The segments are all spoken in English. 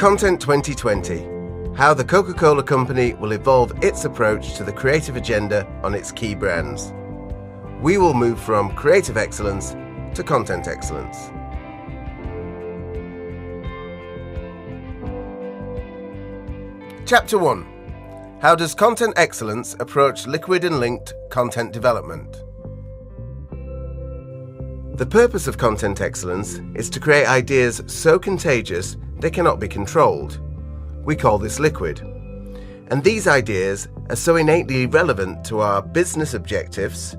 Content 2020, how the Coca-Cola Company will evolve its approach to the creative agenda on its key brands. We will move from creative excellence to content excellence. Chapter 1. How does content excellence approach liquid and linked content development? The purpose of content excellence is to create ideas so contagious they cannot be controlled. We call this liquid. And these ideas are so innately relevant to our business objectives,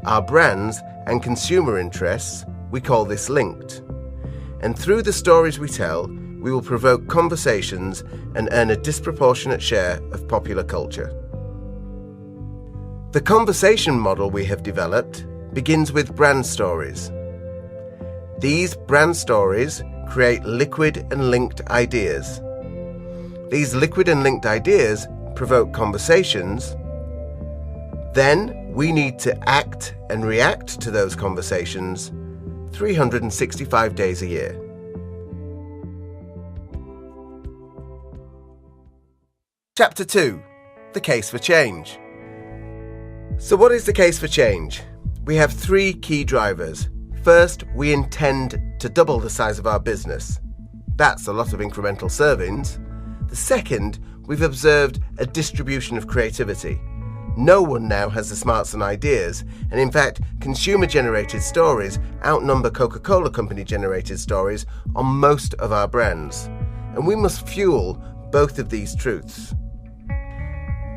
our brands and consumer interests, we call this linked. And through the stories we tell, we will provoke conversations and earn a disproportionate share of popular culture. The conversation model we have developed begins with brand stories. These brand stories create liquid and linked ideas. These liquid and linked ideas provoke conversations. Then we need to act and react to those conversations 365 days a year. Chapter 2. The case for change. So what is the case for change? We have three key drivers. First, we intend to double the size of our business. That's a lot of incremental servings. The second, we've observed a distribution of creativity. No one now has the smarts and ideas, and in fact, consumer-generated stories outnumber Coca-Cola Company-generated stories on most of our brands. And we must fuel both of these truths.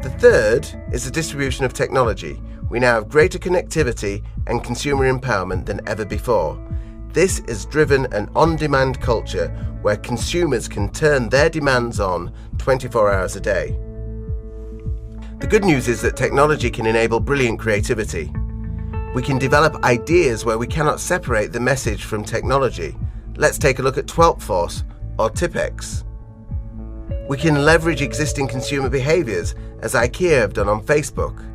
The third is the distribution of technology. We now have greater connectivity and consumer empowerment than ever before. This has driven an on-demand culture where consumers can turn their demands on 24 hours a day. The good news is that technology can enable brilliant creativity. We can develop ideas where we cannot separate the message from technology. Let's take a look at 12th Force or Tipex. We can leverage existing consumer behaviours as IKEA have done on Facebook.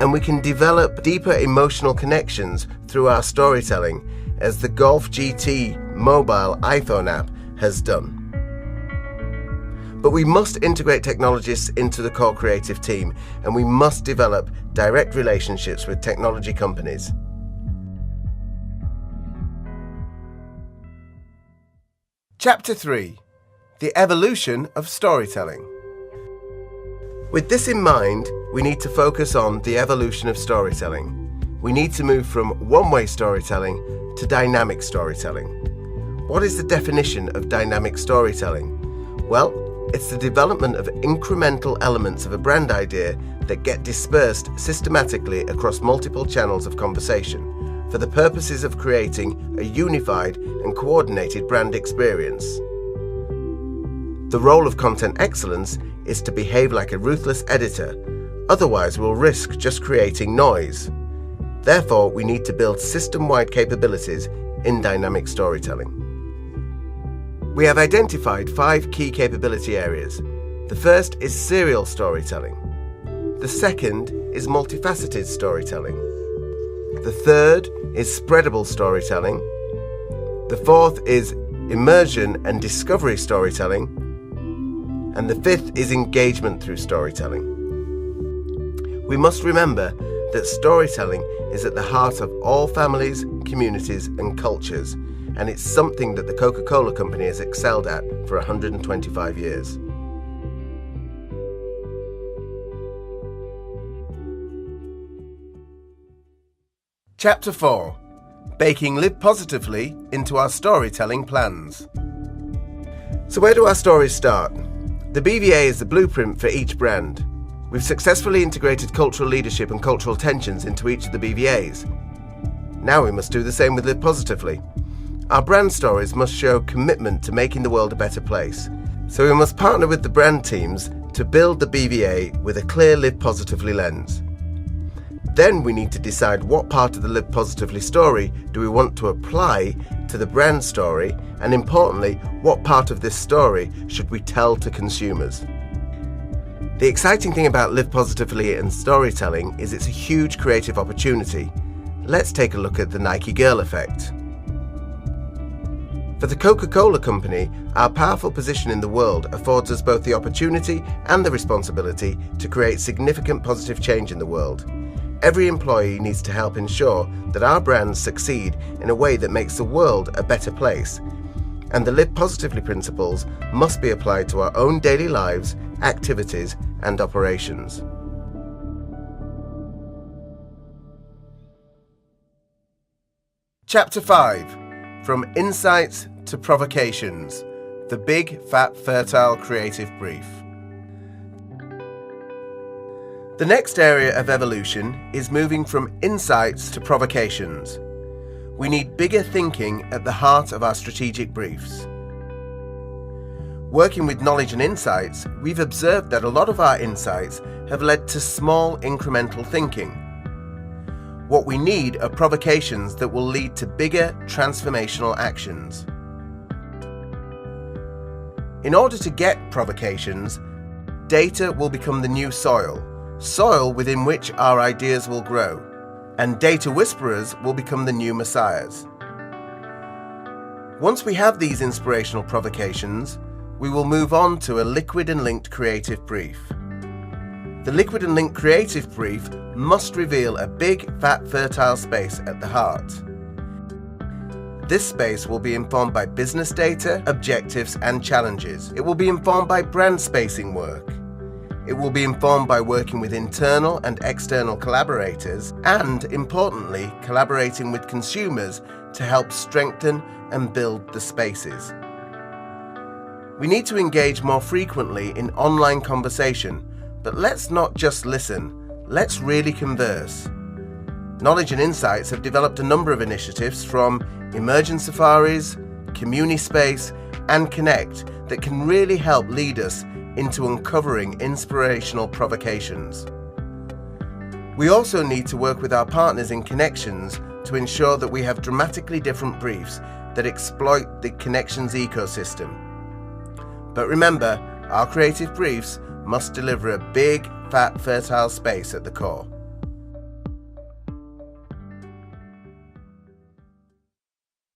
And we can develop deeper emotional connections through our storytelling, as the Golf GT mobile iPhone app has done. But we must integrate technologists into the core creative team, and we must develop direct relationships with technology companies. Chapter 3. The evolution of storytelling. With this in mind, we need to focus on the evolution of storytelling. We need to move from one-way storytelling to dynamic storytelling. What is the definition of dynamic storytelling? Well, it's the development of incremental elements of a brand idea that get dispersed systematically across multiple channels of conversation for the purposes of creating a unified and coordinated brand experience. The role of content excellence is to behave like a ruthless editor, otherwise we'll risk just creating noise. Therefore, we need to build system-wide capabilities in dynamic storytelling. We have identified 5 key capability areas. The first is serial storytelling. The second is multifaceted storytelling. The third is spreadable storytelling. The fourth is immersion and discovery storytelling. And the fifth is engagement through storytelling. We must remember that storytelling is at the heart of all families, communities and cultures, and it's something that the Coca-Cola Company has excelled at for 125 years. Chapter 4. Baking Live Positively into our storytelling plans. So where do our stories start? The BVA is the blueprint for each brand. We've successfully integrated cultural leadership and cultural tensions into each of the BVAs. Now we must do the same with Live Positively. Our brand stories must show commitment to making the world a better place. So we must partner with the brand teams to build the BVA with a clear Live Positively lens. Then we need to decide what part of the Live Positively story do we want to apply to the brand story, and importantly, what part of this story should we tell to consumers. The exciting thing about Live Positively and storytelling is it's a huge creative opportunity. Let's take a look at the Nike Girl effect. For the Coca-Cola company, our powerful position in the world affords us both the opportunity and the responsibility to create significant positive change in the world. Every employee needs to help ensure that our brands succeed in a way that makes the world a better place. And the Live Positively principles must be applied to our own daily lives, activities, and operations. Chapter 5. From Insights to Provocations, the Big, Fat, Fertile Creative Brief. The next area of evolution is moving from insights to provocations. We need bigger thinking at the heart of our strategic briefs. Working with knowledge and insights, we've observed that a lot of our insights have led to small incremental thinking. What we need are provocations that will lead to bigger transformational actions. In order to get provocations, data will become the new soil within which our ideas will grow, and data whisperers will become the new messiahs. Once we have these inspirational provocations, we will move on to a liquid and linked creative brief. The liquid and linked creative brief must reveal a big, fat, fertile space at the heart. This space will be informed by business data, objectives, and challenges. It will be informed by brand spacing work. It will be informed by working with internal and external collaborators, and, importantly, collaborating with consumers to help strengthen and build the spaces. We need to engage more frequently in online conversation, but let's not just listen, let's really converse. Knowledge and Insights have developed a number of initiatives from Immersion Safaris, CommuniSpace, and Connect that can really help lead us into uncovering inspirational provocations. We also need to work with our partners in Connections to ensure that we have dramatically different briefs that exploit the Connections ecosystem. But remember, our creative briefs must deliver a big, fat, fertile space at the core.